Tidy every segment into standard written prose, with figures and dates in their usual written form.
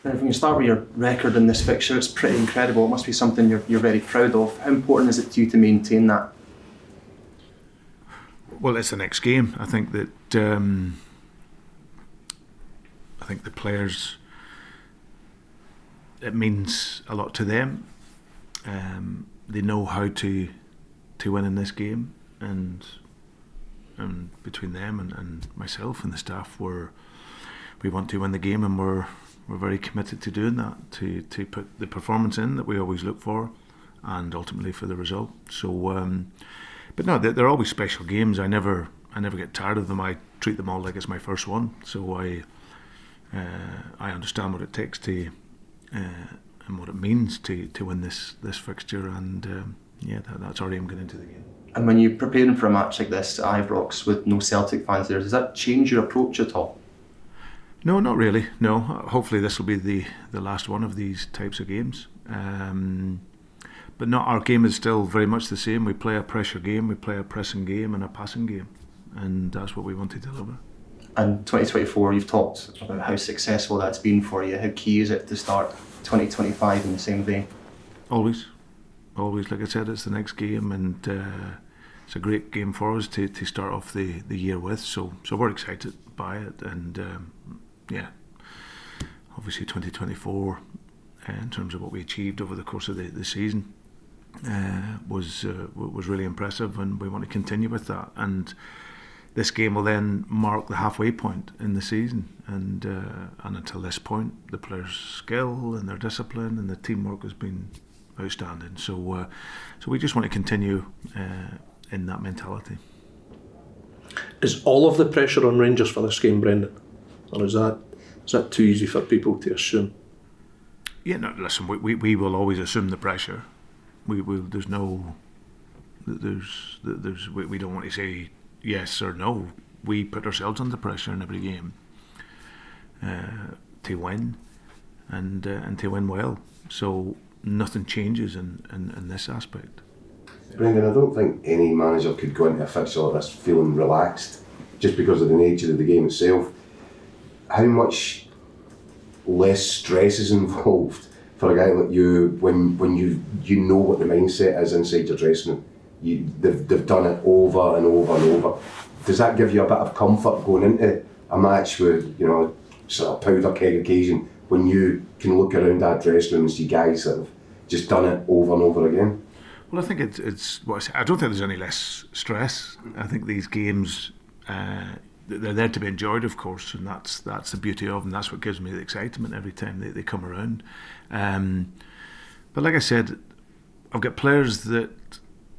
And when you start with your record in this fixture, it's pretty incredible. It must be something you're very proud of. How important is it to you to maintain that? Well, it's the next game. I think that I think the players, it means a lot to them. They know how to win in this game, and between them and myself and the staff, we want to win the game, and we're very committed to doing that, to put the performance in that we always look for, and ultimately for the result. So, but no, they're always special games. I never get tired of them. I treat them all like it's my first one. So I understand what it takes to and what it means to win this fixture, and that's our aim going into the game. And when you're preparing for a match like this at Ibrox with no Celtic fans there, does that change your approach at all? No, not really. No, hopefully this will be the last one of these types of games. But no, our game is still very much the same. We play a pressure game, we play a pressing game and a passing game, and that's what we want to deliver. And 2024, you've talked about how successful that's been for you. How key is it to start 2025 in the same vein? Always. Like I said, it's the next game, and it's a great game for us to start off the year with. So we're excited by it, and obviously 2024, in terms of what we achieved over the course of the season, was really impressive, and we want to continue with that. And this game will then mark the halfway point in the season, and until this point, the players' skill and their discipline and the teamwork has been outstanding. So we just want to continue in that mentality. Is all of the pressure on Rangers for this game, Brendan, or is that too easy for people to assume? Yeah, no. Listen, we will always assume the pressure. We don't want to say yes or no. We put ourselves under pressure in every game to win, and to win well. So nothing changes in this aspect. Brendan, I don't think any manager could go into a fixture like this feeling relaxed, just because of the nature of the game itself. How much less stress is involved for a guy like you when you know what the mindset is inside your dressing room? They've done it over and over and over. Does that give you a bit of comfort going into a match with, sort of powder keg occasion, when you can look around that dressing room and see guys that have just done it over and over again? Well, I think it's I don't think there's any less stress. I think these games, they're there to be enjoyed, of course, and that's the beauty of them. That's what gives me the excitement every time they come around. But like I said, I've got players that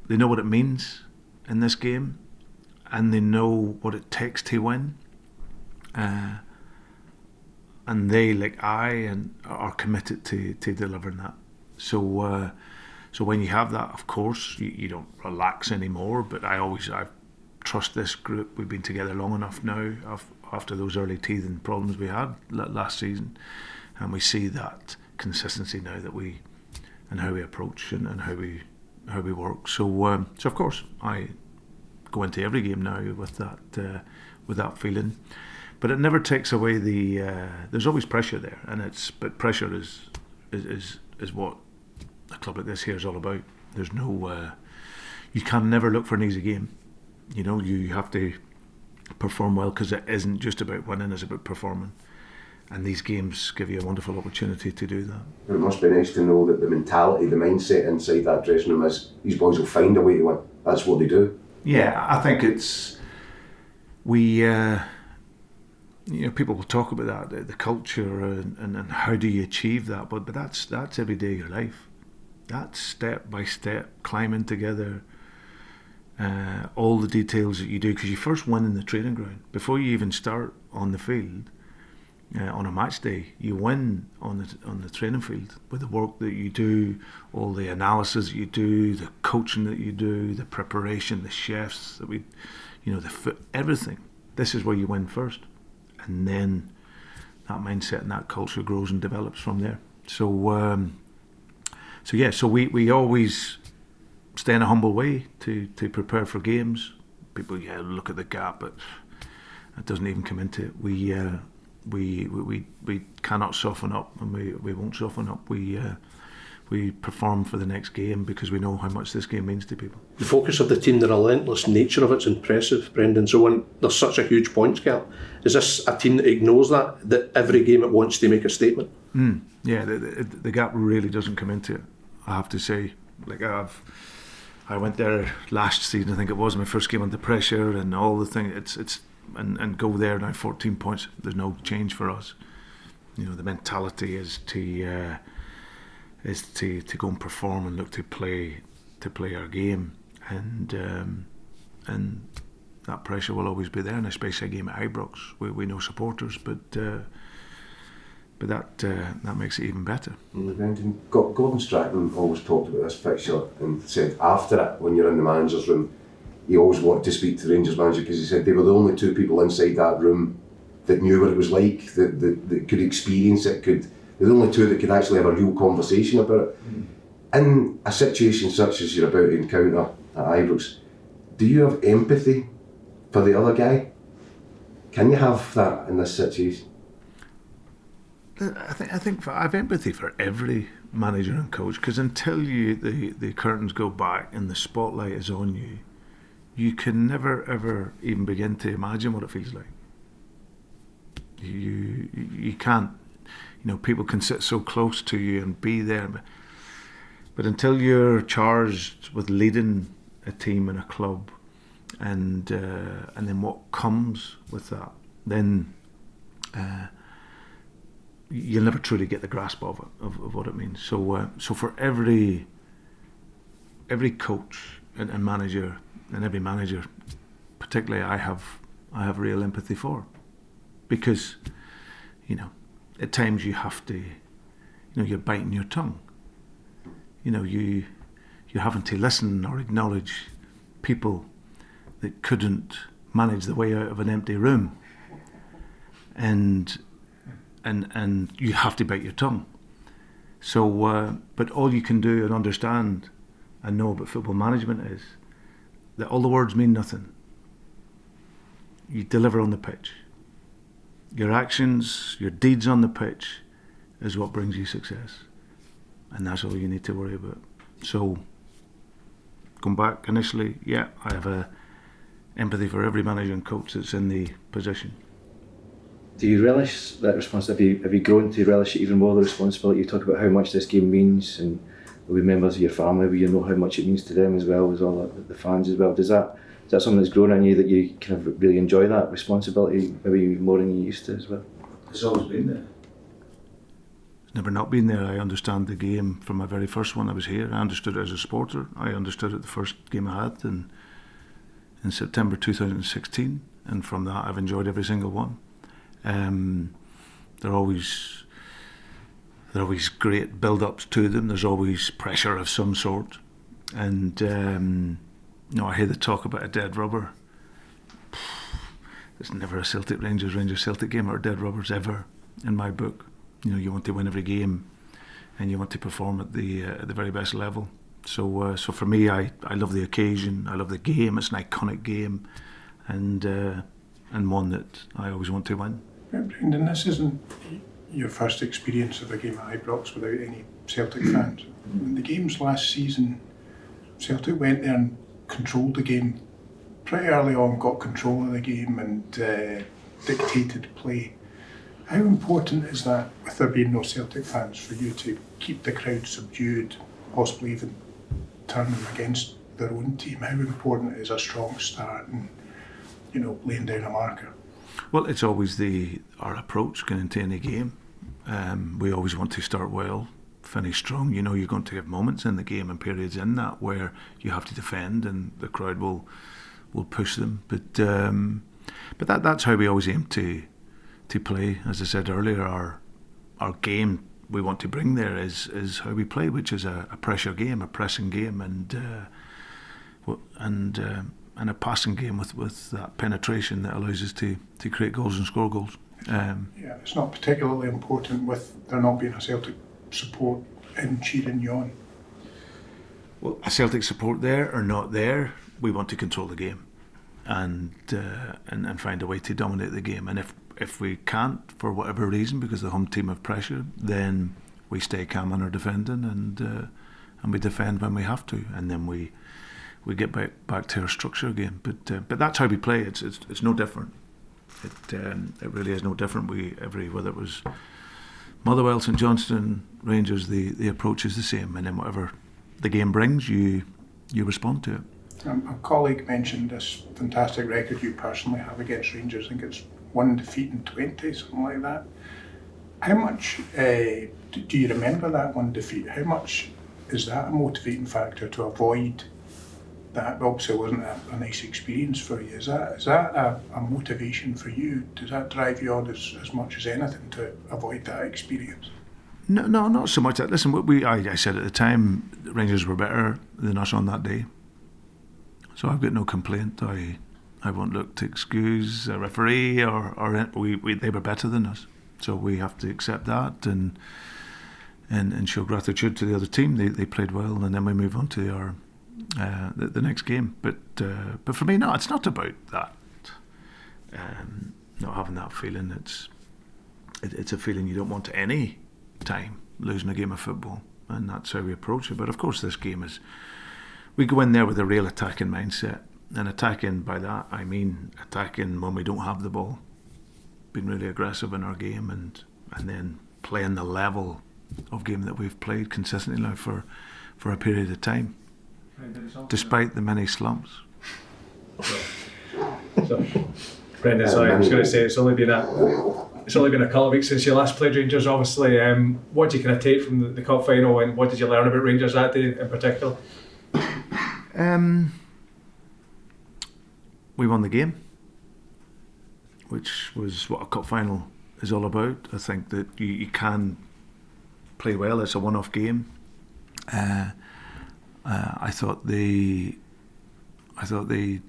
they know what it means in this game, and they know what it takes to win. And they, like I, are committed to delivering that. So when you have that, of course, you don't relax anymore. But I trust this group. We've been together long enough now, after those early teething problems we had last season, and we see that consistency now and how we approach and how we work. So of course I go into every game now with that feeling. But it never takes away there's always pressure there, but pressure is what a club like this here is all about. There's no, you can never look for an easy game. You have to perform well, because it isn't just about winning, it's about performing. And these games give you a wonderful opportunity to do that. It must be nice to know that the mentality, the mindset inside that dressing room is these boys will find a way to win. That's what they do. Yeah, I think people will talk about that, the culture and how do you achieve that, but that's every day of your life. That's step by step, climbing together, all the details that you do, because you first win in the training ground. Before you even start on the field, on a match day, you win on the training field with the work that you do, all the analysis that you do, the coaching that you do, the preparation, the chefs that the foot, everything. This is where you win first, and then that mindset and that culture grows and develops from there. So we always stay in a humble way to prepare for games. People look at the gap, but it doesn't even come into it. we cannot soften up, and we won't soften up. We perform for the next game because we know how much this game means to people. The focus of the team, the relentless nature of it's impressive, Brendan. So when there's such a huge points gap, is this a team that ignores that every game it wants to make a statement? Yeah, the gap really doesn't come into it, I have to say. Like I went there last season, I think it was my first game under pressure and all the things. It's and go there now, 14 points. There's no change for us. You know, the mentality is to go and perform and look to play our game, and that pressure will always be there, and especially a game at Ibrox. We know supporters, but that makes it even better. Gordon Strachan always talked about this fixture and said after it, when you're in the manager's room, he always wanted to speak to the Rangers manager because he said they were the only two people inside that room that knew what it was like, that could experience it, they're the only two that could actually have a real conversation about it. In a situation such as you're about to encounter at Ibrox, do you have empathy for the other guy? Can you have that in this situation? I think I have empathy for every manager and coach, because until the curtains go back and the spotlight is on you, you can never ever even begin to imagine what it feels like. You can't. You know, people can sit so close to you and be there, but until you're charged with leading a team and a club, and then what comes with that, then you'll never truly get the grasp of it, of what it means. So for every coach and manager, and every manager, particularly, I have real empathy for, because, you know, at times you have to, you know, you're biting your tongue. You know, you're having to listen or acknowledge people that couldn't manage the way out of an empty room, and you have to bite your tongue. So, but all you can do and understand and know about football management is that all the words mean nothing. You deliver on the pitch. Your actions, your deeds on the pitch is what brings you success. And that's all you need to worry about. So, going back initially, yeah, I have empathy for every manager and coach that's in the position. Do you relish that responsibility? Have you grown to relish it even more, the responsibility? You talk about how much this game means, and with members of your family, where you know how much it means to them as well as all the fans as well. Is that something that's grown on you, that you kind of really enjoy that responsibility, maybe more than you used to as well? It's always been there. It's never not been there. I understand the game from my very first one I was here. I understood it as a supporter. I understood it the first game I had in September 2016, and from that I've enjoyed every single one. They're always great build-ups to them. There's always pressure of some sort, and you know, I hear the talk about a dead rubber. There's never a Celtic Rangers Celtic game or dead rubbers ever in my book. You know, you want to win every game, and you want to perform at the very best level. So for me, I love the occasion. I love the game. It's an iconic game, and one that I always want to win. Brendan, this isn't your first experience of a game at Ibrox without any Celtic fans. In the games last season, Celtic went there and controlled the game pretty early on, got control of the game and dictated play. How important is that, with there being no Celtic fans, for you to keep the crowd subdued, possibly even turn them against their own team? How important is a strong start and, you know, laying down a marker? Well, it's always our approach going into any game. We always want to start well, finish strong. You know, you're going to have moments in the game and periods in that where you have to defend, and the crowd will push them. But that's how we always aim to play. As I said earlier, our game we want to bring there is how we play, which is a pressure game, a pressing game, and a passing game with that penetration that allows us to create goals and score goals. Yeah, it's not particularly important with there not being a Celtic support in cheering you on. Well, a Celtic support there or not there, we want to control the game and find a way to dominate the game. And if we can't, for whatever reason, because the home team have pressure, then we stay calm in our defending, and we defend when we have to, and then we get back to our structure again. But that's how we play. It's no different. It really is no different. Whether it was Motherwell, St Johnstone, Rangers, the approach is the same, and then whatever the game brings, you respond to it. A colleague mentioned this fantastic record you personally have against Rangers. I think it's 1 defeat in 20, something like that. How much do you remember that one defeat? How much is that a motivating factor to avoid that? Obviously, it wasn't a nice experience for you. Is that a motivation for you? Does that drive you on as much as anything to avoid that experience? No, not so much that. Listen, I said at the time, the Rangers were better than us on that day. So I've got no complaint. I won't look to excuse a referee or they were better than us. So we have to accept that and show gratitude to the other team. They played well, and then we move on to the next game. But for me, no, it's not about that. Not having that feeling. It's a feeling you don't want to any time losing a game of football, and that's how we approach it. But of course, this game is. We go in there with a real attacking mindset, and attacking by that I mean attacking when we don't have the ball, being really aggressive in our game, and then playing the level of game that we've played consistently now for a period of time, despite the many slumps. So, Brendan, sorry, I was going to say it's only been a couple of weeks since you last played Rangers. Obviously, what did you kind of take from the cup final, and what did you learn about Rangers that day in particular? We won the game, which was what a cup final is all about. I think that you can play well. It's a one-off game. I thought they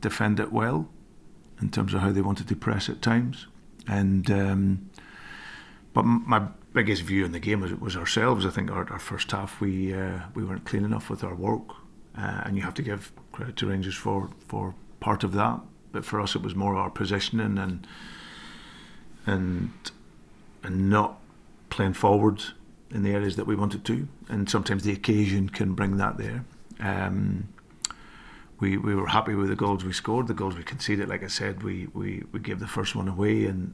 defended well in terms of how they wanted to press at times, and but my biggest view in the game was ourselves. I think our first half we weren't clean enough with our work, and you have to give credit to Rangers for part of that. But for us, it was more our positioning and not playing forward in the areas that we wanted to, and sometimes the occasion can bring that there. We were happy with the goals we scored. The goals we conceded, like I said, we gave the first one away, and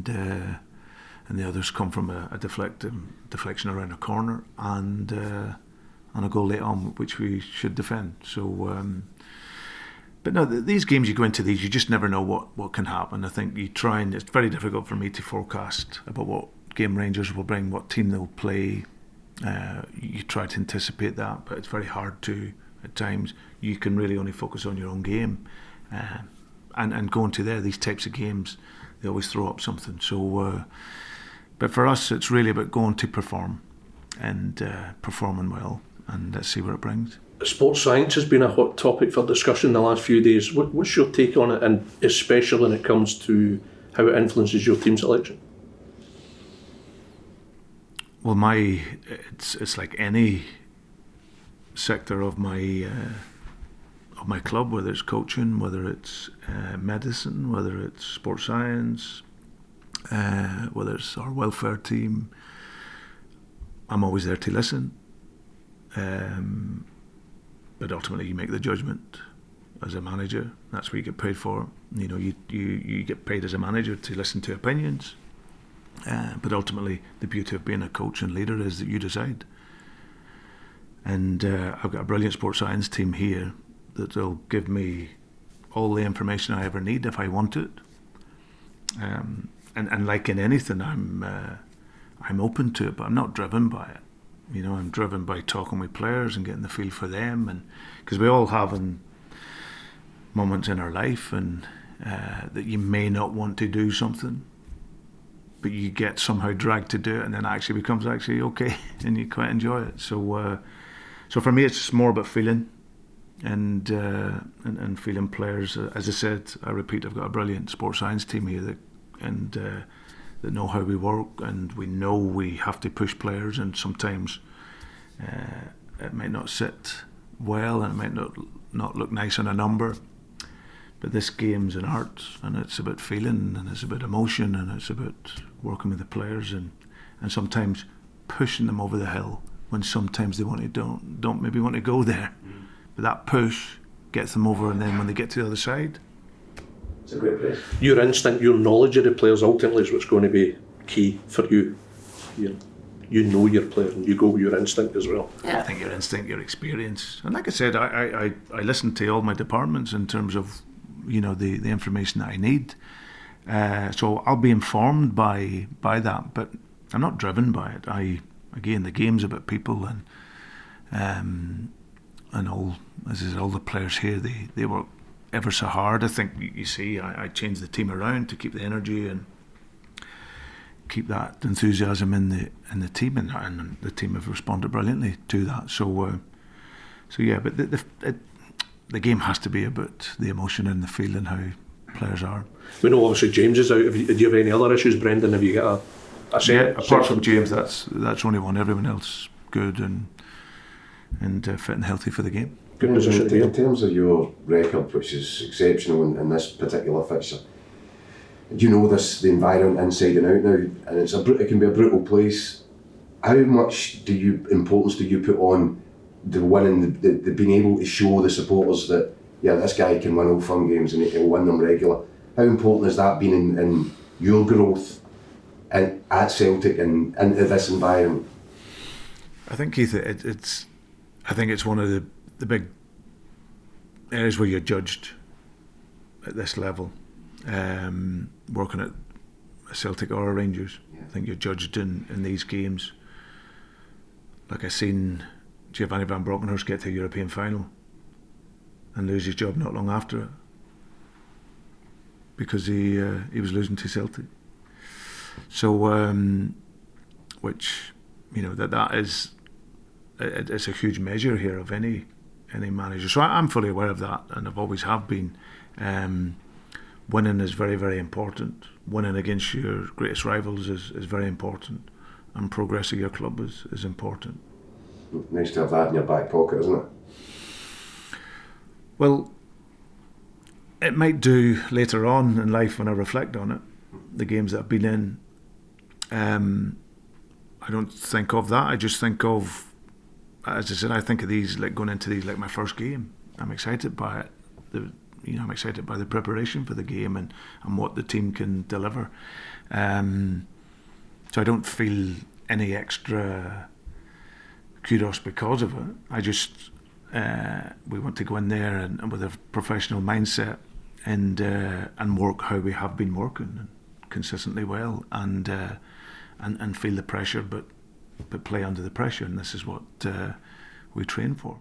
the others come from a deflection around a corner and a goal late on, which we should defend. So. But no, these games, you go into these, you just never know what can happen. I think you try, and it's very difficult for me to forecast about what game Rangers will bring, what team they'll play. You try to anticipate that, but it's very hard to at times. You can really only focus on your own game, and going to these types of games, they always throw up something. So, but for us, it's really about going to perform and performing well, and let's see where it brings. Sports science has been a hot topic for discussion in the last few days. What's your take on it, and especially when it comes to how it influences your team selection? Well, it's like any sector of my club, whether it's coaching, whether it's medicine, whether it's sports science, whether it's our welfare team. I'm always there to listen. But ultimately, you make the judgment as a manager. That's what you get paid for. You know, you get paid as a manager to listen to opinions. But ultimately, the beauty of being a coach and leader is that you decide. And I've got a brilliant sports science team here that will give me all the information I ever need if I want it. And like in anything, I'm open to it, but I'm not driven by it. You know, I'm driven by talking with players and getting the feel for them, and because we all have moments in our life and that you may not want to do something, but you get somehow dragged to do it, and then it actually becomes okay, and you quite enjoy it. So for me, it's just more about feeling and feeling players. As I said, I repeat, I've got a brilliant sports science team here that know how we work, and we know we have to push players, and sometimes it might not sit well, and it might not look nice on a number, But this game's an art, and it's about feeling, and it's about emotion, and it's about working with the players, and sometimes pushing them over the hill when sometimes they don't maybe want to go there. But that push gets them over, and then when they get to the other side, It's a great place. Your instinct, your knowledge of the players ultimately is what's going to be key for you. You know your player, and you go with your instinct as well. I think your instinct, your experience, and like I said, I listen to all my departments in terms of the information that I need. So I'll be informed by that, but I'm not driven by it. Again, the game's about people, and all the players here. They work ever so hard. I think you see, I changed the team around to keep the energy and keep that enthusiasm in the team, and the team have responded brilliantly to that. So yeah, but the game has to be about the emotion and the feeling how players are. We know obviously James is out. Do you have any other issues, Brendan? Have you got a set? Apart from James, that's only one. Everyone else good and fit and healthy for the game. Good position to be in terms of your record, which is exceptional in this particular fixture. You know the environment inside and out now, and it can be a brutal place. How much importance do you put on the winning, the being able to show the supporters that this guy can win all fun games and he'll win them regular? How important has that been in your growth at Celtic and into this environment? I think, Keith, it's one of the big areas where you're judged at this level. Working at Celtic or Rangers, I think you're judged in these games. Like I seen Giovanni van Bronckhorst get to a European final and lose his job not long after it because he was losing to Celtic. So, which that is it's a huge measure here of any manager. So I'm fully aware of that, and I've always have been. Winning is very, very important. Winning against your greatest rivals is very important, and progressing your club is important. Nice to have that in your back pocket, isn't it? Well, it might do later on in life when I reflect on it. The games that I've been in, I don't think of that. I just think of, as I said, I think of these like going into these like my first game. I'm excited by it. I'm excited by the preparation for the game and what the team can deliver. So I don't feel any extra kudos because of it. I just we want to go in there and with a professional mindset and work how we have been working consistently well and feel the pressure, but play under the pressure, and this is what we train for.